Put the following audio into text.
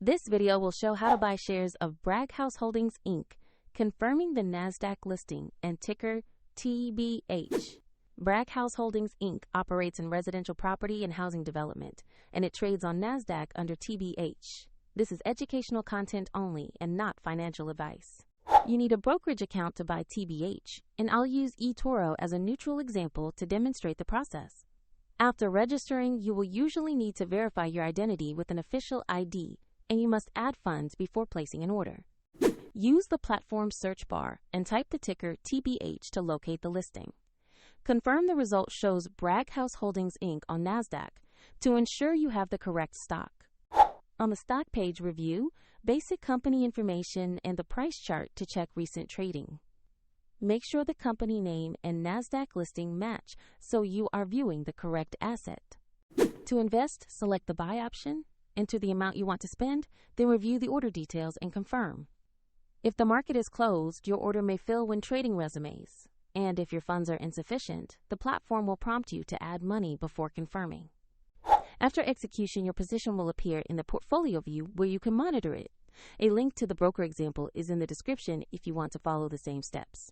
This video will show how to buy shares of Bragg House Holdings, Inc., confirming the NASDAQ listing and ticker TBH. Bragg House Holdings, Inc. operates in residential property and housing development, and it trades on NASDAQ under TBH. This is educational content only and not financial advice. You need a brokerage account to buy TBH, and I'll use eToro as a neutral example to demonstrate the process. After registering, you will usually need to verify your identity with an official ID, and you must add funds before placing an order. Use the platform search bar and type the ticker TBH to locate the listing. Confirm the result shows Bragg House Holdings, Inc. on NASDAQ to ensure you have the correct stock. On the stock page, review basic company information and the price chart to check recent trading. Make sure the company name and NASDAQ listing match so you are viewing the correct asset. To invest, select the buy option, enter the amount you want to spend, then review the order details and confirm. If the market is closed, your order may fill when trading resumes. And if your funds are insufficient, the platform will prompt you to add money before confirming. After execution, your position will appear in the portfolio view where you can monitor it. A link to the broker example is in the description if you want to follow the same steps.